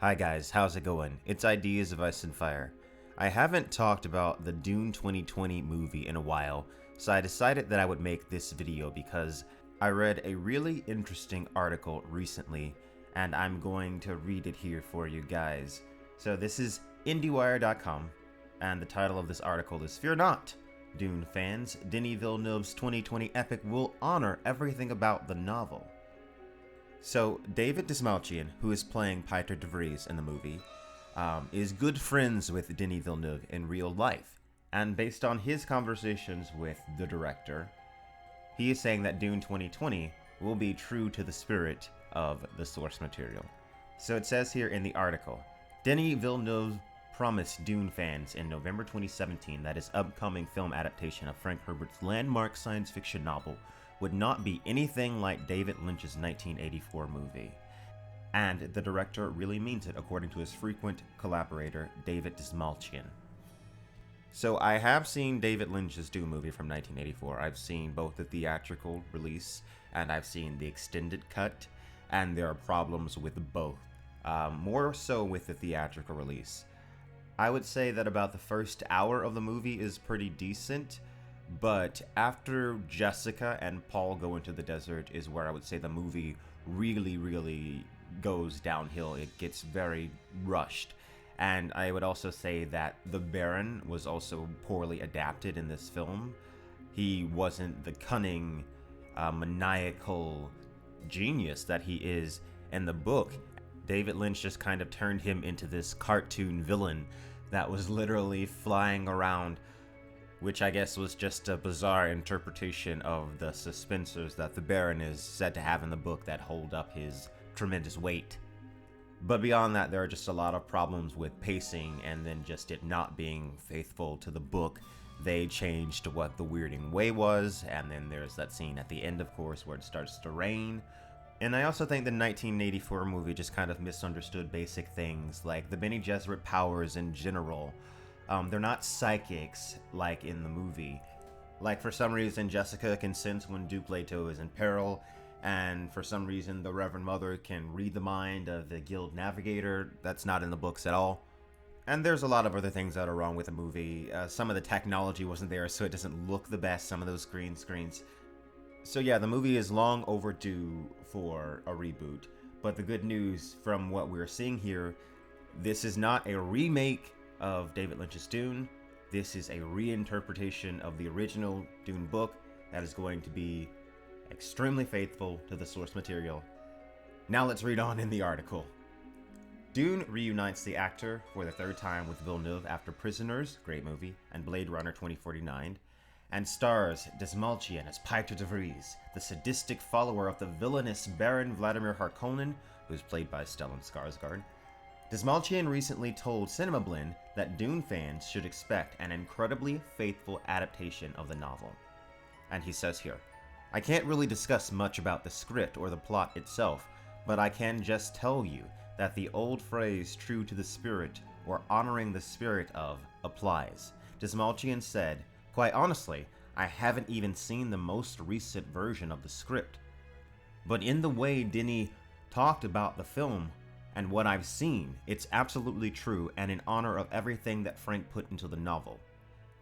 Hi guys, how's it going? It's Ideas of Ice and Fire. I haven't talked about the Dune 2020 movie in a while, so I decided that I would make this video because I read a really interesting article recently, and I'm going to read it here for you guys. So this is IndieWire.com, and the title of this article is Fear Not! Dune fans, Denis Villeneuve's 2020 epic will honor everything about the novel. So, David Dastmalchian, who is playing Pieter de Vries in the movie, is good friends with Denis Villeneuve in real life. And based on his conversations with the director, he is saying that Dune 2020 will be true to the spirit of the source material. So it says here in the article, Denis Villeneuve promised Dune fans in November 2017 that his upcoming film adaptation of Frank Herbert's landmark science fiction novel would not be anything like David Lynch's 1984 movie. And the director really means it, according to his frequent collaborator, David Dastmalchian. So I have seen David Lynch's Dune movie from 1984. I've seen both the theatrical release and I've seen the extended cut, and there are problems with both. More so with the theatrical release. I would say that about the first hour of the movie is pretty decent, but after Jessica and Paul go into the desert is where I would say the movie really goes downhill. It gets very rushed. And I would also say that the Baron was also poorly adapted in this film. He wasn't the cunning, maniacal genius that he is in the book. David Lynch just kind of turned him into this cartoon villain that was literally flying around, which I guess was just a bizarre interpretation of the suspensors that the Baron is said to have in the book that hold up his tremendous weight. But beyond that, there are just a lot of problems with pacing and then just it not being faithful to the book. They changed what the Weirding Way was, and then there's that scene at the end, of course, where it starts to rain. And I also think the 1984 movie just kind of misunderstood basic things, like the Bene Gesserit powers in general. They're not psychics like in the movie. Like, for some reason, Jessica can sense when Duke Leto is in peril, and for some reason, the Reverend Mother can read the mind of the Guild Navigator. That's not in the books at all. And there's a lot of other things that are wrong with the movie. Some of the technology wasn't there, so it doesn't look the best, some of those green screens. So yeah, the movie is long overdue for a reboot. But the good news from what we're seeing here, this is not a remake of David Lynch's Dune. This is a reinterpretation of the original Dune book that is going to be extremely faithful to the source material. Now let's read on in the article. Dune reunites the actor for the third time with Villeneuve after Prisoners, great movie, and Blade Runner 2049, and stars Dastmalchian as Pieter de Vries, the sadistic follower of the villainous Baron Vladimir Harkonnen, who is played by Stellan Skarsgård. Dastmalchian recently told CinemaBlend that Dune fans should expect an incredibly faithful adaptation of the novel. And he says here, I can't really discuss much about the script or the plot itself, but I can just tell you that the old phrase true to the spirit or honoring the spirit of applies. Dastmalchian said, quite honestly, I haven't even seen the most recent version of the script. But in the way Denis talked about the film, and what I've seen, it's absolutely true and in honor of everything that Frank put into the novel.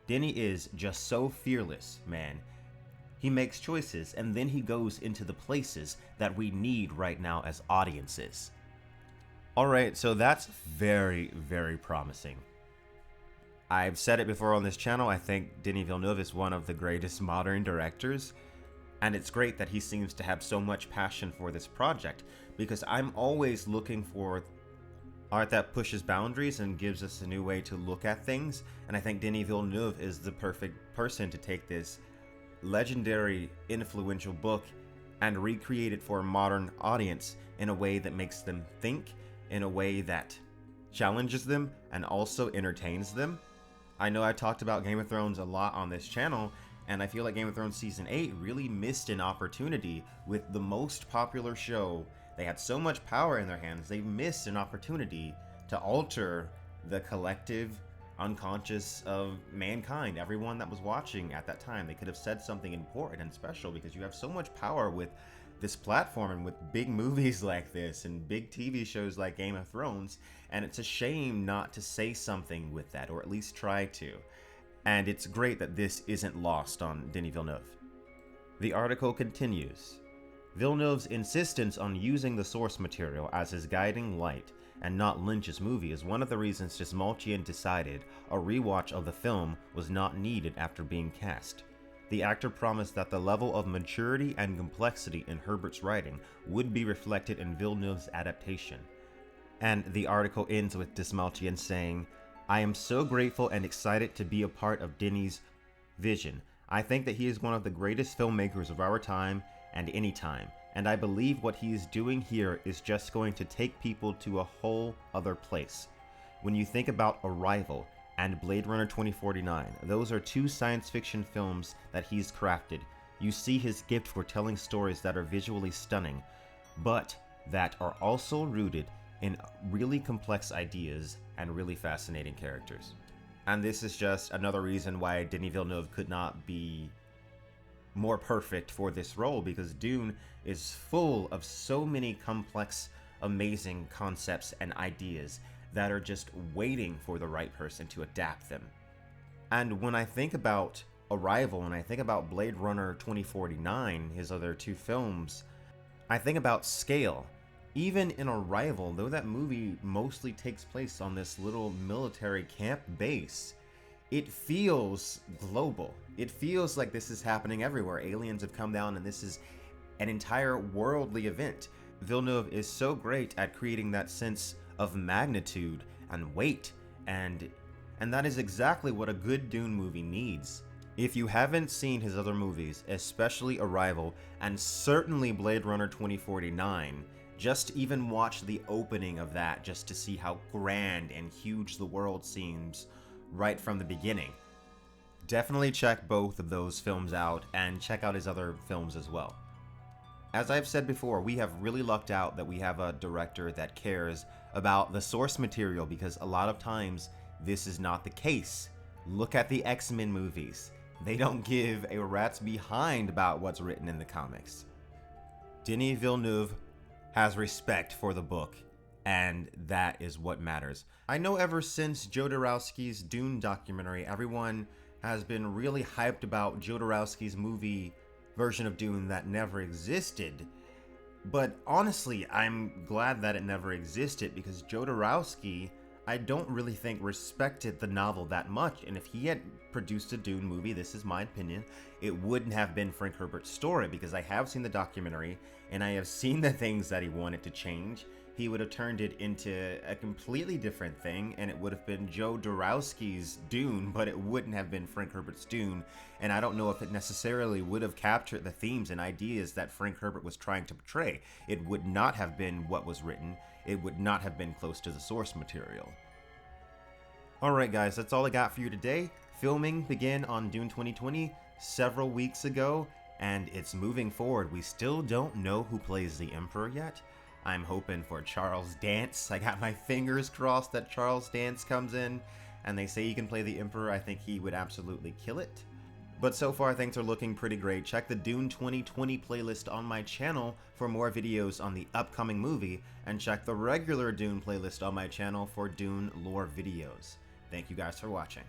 Denis is just so fearless, man. He makes choices and then he goes into the places that we need right now as audiences. Alright, so that's very promising. I've said it before on this channel, I think Denis Villeneuve is one of the greatest modern directors. And it's great that he seems to have so much passion for this project, because I'm always looking for art that pushes boundaries and gives us a new way to look at things. And I think Denis Villeneuve is the perfect person to take this legendary, influential book and recreate it for a modern audience in a way that makes them think, in a way that challenges them and also entertains them. I know I talked about Game of Thrones a lot on this channel, and I feel like Game of Thrones Season 8 really missed an opportunity with the most popular show. They had so much power in their hands, they missed an opportunity to alter the collective unconscious of mankind, everyone that was watching at that time. They could have said something important and special because you have so much power with this platform and with big movies like this and big TV shows like Game of Thrones, and it's a shame not to say something with that, or at least try to. And it's great that this isn't lost on Denis Villeneuve. The article continues. Villeneuve's insistence on using the source material as his guiding light and not Lynch's movie is one of the reasons Dastmalchian decided a rewatch of the film was not needed after being cast. The actor promised that the level of maturity and complexity in Herbert's writing would be reflected in Villeneuve's adaptation. And the article ends with Dastmalchian saying, "I am so grateful and excited to be a part of Denis' vision. I think that he is one of the greatest filmmakers of our time and any time, and I believe what he is doing here is just going to take people to a whole other place. When you think about Arrival and Blade Runner 2049, those are two science fiction films that he's crafted. You see his gift for telling stories that are visually stunning, but that are also rooted in really complex ideas and really fascinating characters." And this is just another reason why Denis Villeneuve could not be more perfect for this role, because Dune is full of so many complex, amazing concepts and ideas that are just waiting for the right person to adapt them. And when I think about Arrival and I think about Blade Runner 2049, his other two films, I think about scale. Even in Arrival, though that movie mostly takes place on this little military camp base, it feels global. It feels like this is happening everywhere. Aliens have come down and this is an entire worldly event. Villeneuve is so great at creating that sense of magnitude and weight, and that is exactly what a good Dune movie needs. If you haven't seen his other movies, especially Arrival and certainly Blade Runner 2049, just even watch the opening of that just to see how grand and huge the world seems right from the beginning. Definitely check both of those films out and check out his other films as well. As I've said before, we have really lucked out that we have a director that cares about the source material, because a lot of times this is not the case. Look at the X-Men movies. They don't give a rat's behind about what's written in the comics. Denis Villeneuve has respect for the book, and that is what matters. I know ever since Jodorowsky's Dune documentary, everyone has been really hyped about Jodorowsky's movie version of Dune that never existed. But honestly, I'm glad that it never existed, because Jodorowsky, I don't really think respected the novel that much, and if he had produced a Dune movie, this is my opinion, it wouldn't have been Frank Herbert's story, because I have seen the documentary, and I have seen the things that he wanted to change. He would have turned it into a completely different thing, and it would have been Joe Dorowski's Dune, but it wouldn't have been Frank Herbert's Dune, and I don't know if it necessarily would have captured the themes and ideas that Frank Herbert was trying to portray. It would not have been what was written. It would not have been close to the source material. Alright guys, that's all I got for you today. Filming began on Dune 2020 several weeks ago, and it's moving forward. We still don't know who plays the Emperor yet. I'm hoping for Charles Dance. I got my fingers crossed that Charles Dance comes in, and they say he can play the Emperor. I think he would absolutely kill it. But so far things are looking pretty great. Check the Dune 2020 playlist on my channel for more videos on the upcoming movie, and check the regular Dune playlist on my channel for Dune lore videos. Thank you guys for watching.